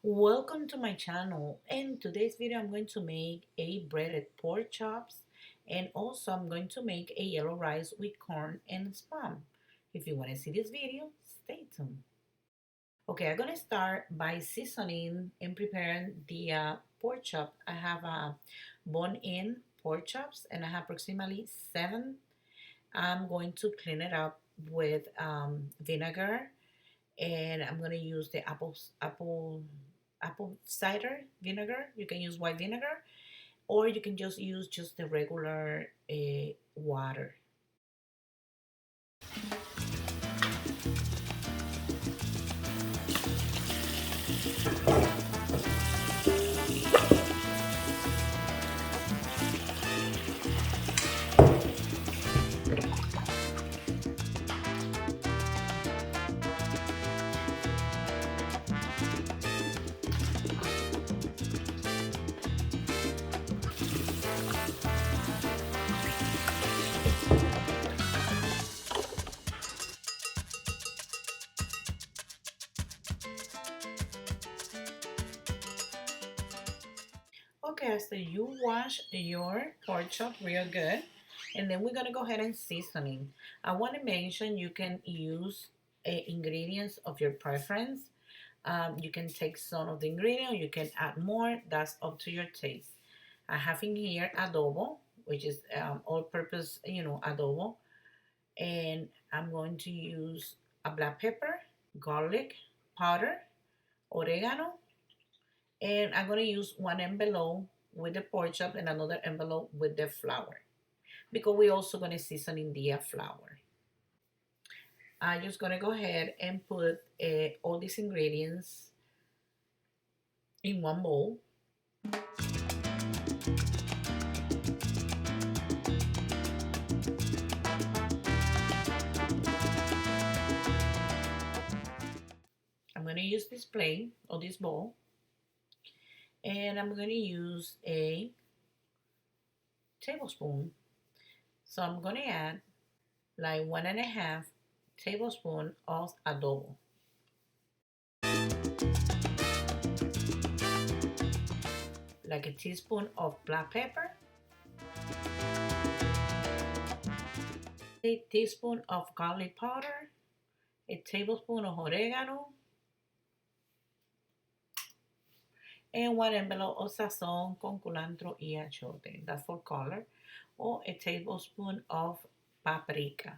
Welcome to my channel. In today's video I'm going to make a breaded pork chops, and also I'm going to make a yellow rice with corn and spam. If you want to see this video, stay tuned. Okay, I'm gonna start by seasoning and preparing the pork chop. I have bone-in pork chops and I have approximately 7. I'm going to clean it up with vinegar, and I'm gonna use the apple cider vinegar. You can use white vinegar, or you can just use just the regular water. Okay, so you wash your pork chop real good, and then we're gonna go ahead and seasoning. I want to mention you can use ingredients of your preference. You can take some of the ingredient, you can add more. That's up to your taste. I have in here adobo, which is all-purpose, adobo, and I'm going to use a black pepper, garlic powder, oregano, and I'm going to use one envelope with the pork chop and another envelope with the flour, because we're also going to season in the flour. I'm just going to go ahead and put all these ingredients in one bowl. I'm going to use this plate or this bowl, and I'm going to use a tablespoon. So I'm going to add like 1.5 tablespoon of adobo, like a teaspoon of black pepper, a teaspoon of garlic powder, a tablespoon of oregano, and 1 envelope of sazón con culantro y achiote, that's for color, or a tablespoon of paprika.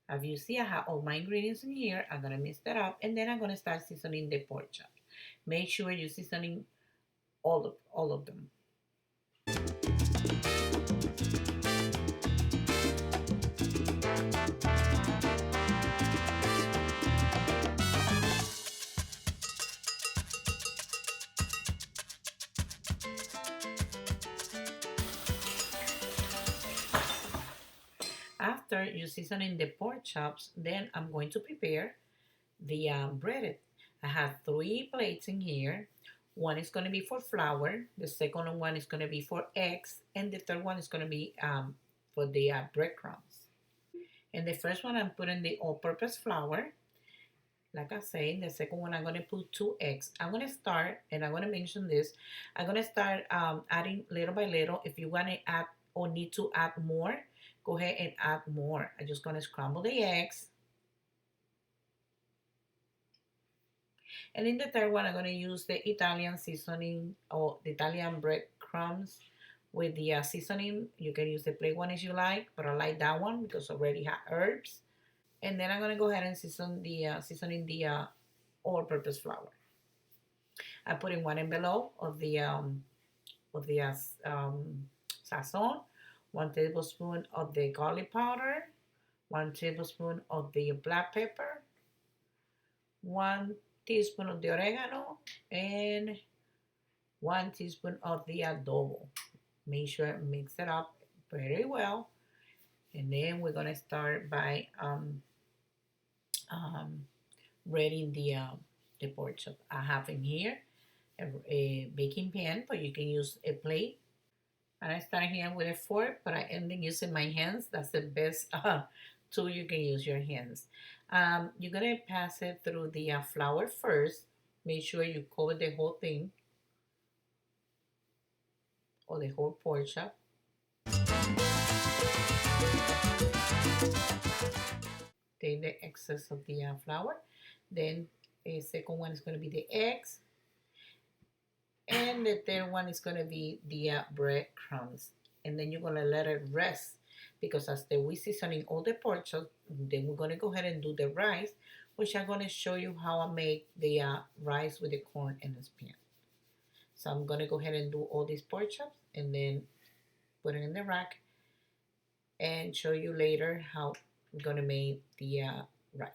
As you see, I have all my ingredients in here. I'm gonna mix that up, and then I'm gonna start seasoning the pork chop. Make sure you're seasoning all of them. After you seasoning the pork chops, then I'm going to prepare the breaded. I have 3 plates in here. One is going to be for flour, the second one is going to be for eggs, and the third one is going to be for the breadcrumbs. And the first one I'm putting the all-purpose flour. Like I say, the second one I'm going to put 2 eggs. I'm going to start, and I'm going to mention this, I'm going to start adding little by little. If you want to add or need to add more, go ahead and add more. I'm just going to scramble the eggs. And in the third one, I'm going to use the Italian seasoning or the Italian breadcrumbs with the seasoning. You can use the plain one as you like, but I like that one because it already has herbs. And then I'm going to go ahead and seasoning the all-purpose flour. I put in 1 envelope of the sazon, 1 tablespoon of the garlic powder, 1 tablespoon of the black pepper, 1 teaspoon of the oregano, and 1 teaspoon of the adobo. Make sure mix it up very well, and then we're gonna start by reading the pork chop. I have in here a baking pan, but you can use a plate. And I start here with a fork, but I end up using my hands. That's the best tool you can use, your hands. You're gonna pass it through the flour first, Make sure you cover the whole thing or the whole pork chop. Take the excess of the flour. Then the second one is going to be the eggs. And the third one is going to be the breadcrumbs. And then you're going to let it rest because as we seasoning all the pork chop, then we're going to go ahead and do the rice, which I'm going to show you how I make the rice with the corn in this pan. So I'm going to go ahead and do all these pork chops and then put it in the rack and show you later how I'm going to make the rice.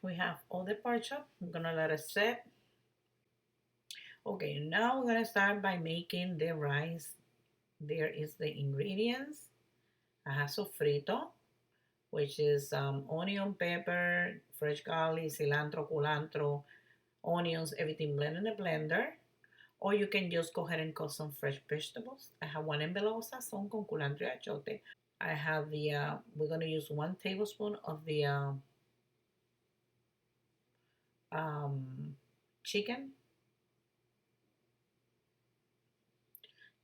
We have all the pork chop. I'm gonna let it set. Okay, now we're gonna start by making the rice. There is the ingredients. I have sofrito, which is onion, pepper, fresh garlic, cilantro, culantro, onions, everything blended in a blender. Or you can just go ahead and cut some fresh vegetables. I have one envelope of sazon con culantro y achote. I have the, we're gonna use 1 tablespoon of the chicken.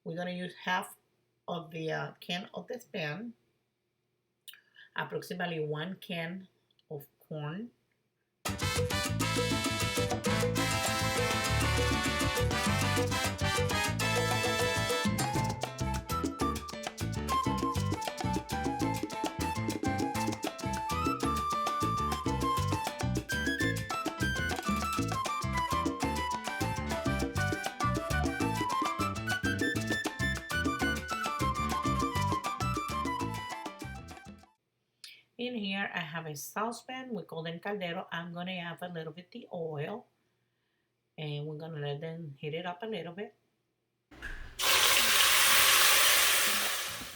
We're gonna use half of the can of the Spam, approximately 1 can of corn, in here I have a saucepan, we call them caldero. I'm gonna add a little bit the oil and we're gonna let them heat it up a little bit.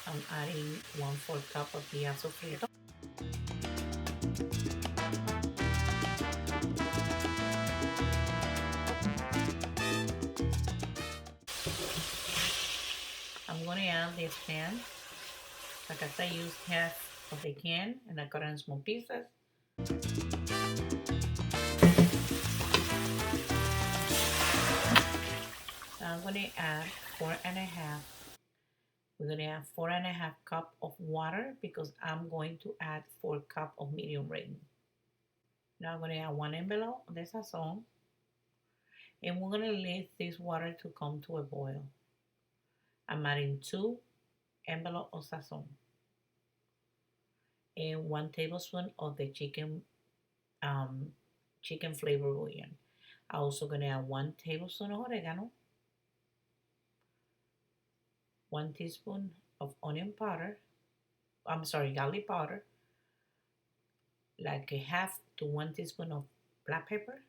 I'm adding 1/4 cup of the sofrito. I'm gonna add this pan. Like I said, I use half of the can and I cut it in small pieces. Now I'm gonna add 4.5. We're gonna add 4.5 cup of water because I'm going to add 4 cup of medium rare. Now I'm gonna add 1 envelope of the sazon, and we're gonna let this water to come to a boil. I'm adding 2 envelope of sazon and 1 tablespoon of the chicken flavor bouillon. I'm also gonna add 1 tablespoon of oregano, 1 teaspoon of onion powder. I'm sorry, garlic powder, like a half to 1 teaspoon of black pepper,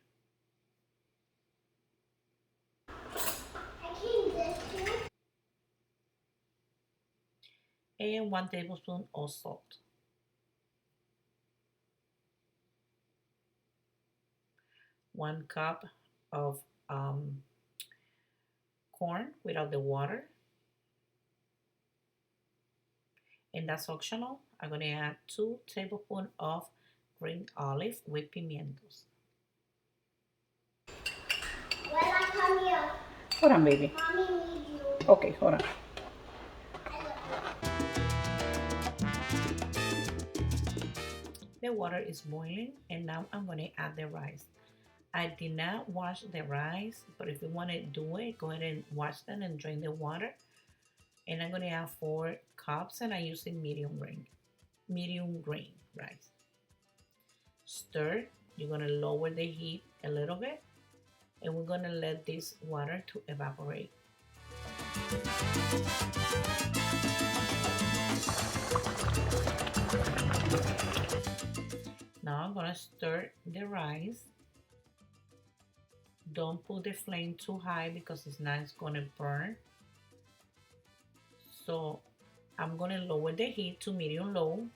and 1 tablespoon of salt. One cup of corn without the water, and that's optional. I'm gonna add 2 tablespoons of green olive with pimientos. When I come here, Hold on, baby. mommy needs you. Okay, hold on. The water is boiling, and now I'm gonna add the rice. I did not wash the rice, but if you want to do it, go ahead and wash them and drain the water. And I'm gonna add 4 cups, and I use a medium grain rice. Stir. You're gonna lower the heat a little bit, and we're gonna let this water to evaporate. Now I'm gonna stir the rice. Don't put the flame too high because it's not gonna burn. So I'm gonna lower the heat to medium low,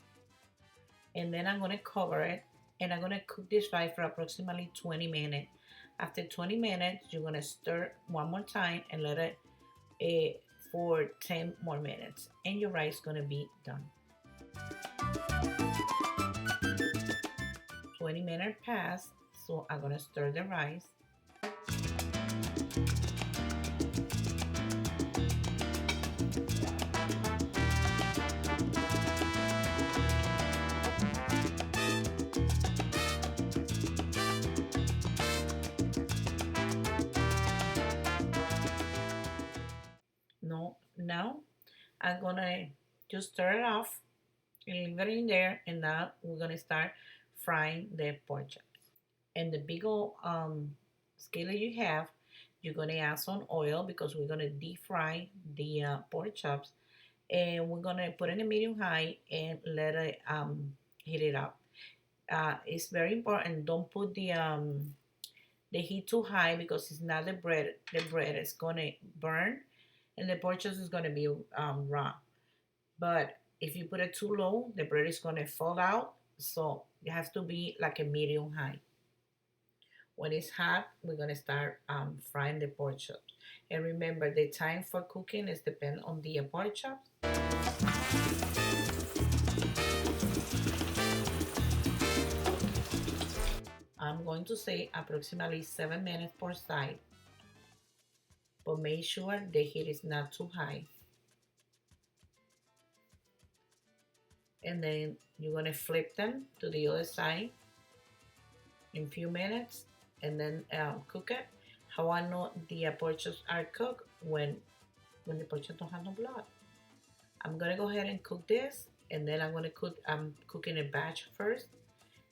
and then I'm gonna cover it, and I'm gonna cook this rice for approximately 20 minutes. After 20 minutes, you're gonna stir one more time and let it for 10 more minutes, and your rice is gonna be done. 20 minutes passed, so I'm gonna stir the rice. No, now I'm gonna just stir it off and leave it in there, and now we're gonna start frying the pork chops. And the big old skillet you have, you're gonna add some oil because we're gonna deep fry the pork chops, and we're gonna put it in a medium high and let it heat it up. It's very important. Don't put the heat too high because it's not the bread. The bread is gonna burn, and the pork chops is gonna be raw. But if you put it too low, the bread is gonna fall out. So it has to be like a medium high. When it's hot, we're gonna start frying the pork chops. And remember, the time for cooking is depend on the pork chops. I'm going to say approximately 7 minutes per side, but make sure the heat is not too high. And then you're gonna flip them to the other side in a few minutes, and then cook it. How I know the pork chops are cooked when the pork chops don't have no blood. I'm gonna go ahead and cook this, and then I'm cooking a batch first,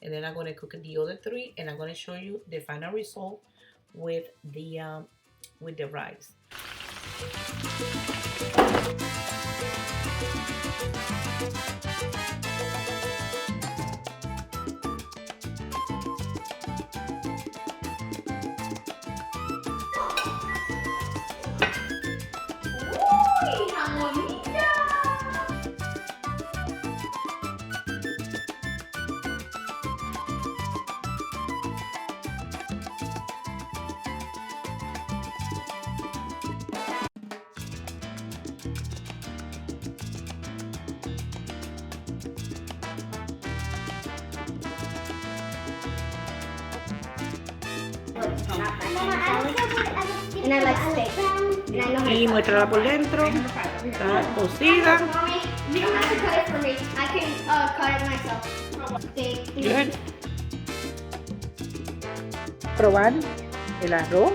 and then I'm gonna cook the other three, and I'm gonna show you the final result with the rice. And I like steak. And I know Y muéstrala por dentro, está cocida. Mommy, you don't have to cut it for me. I can cut it myself. Steak. Good. Probar el arroz.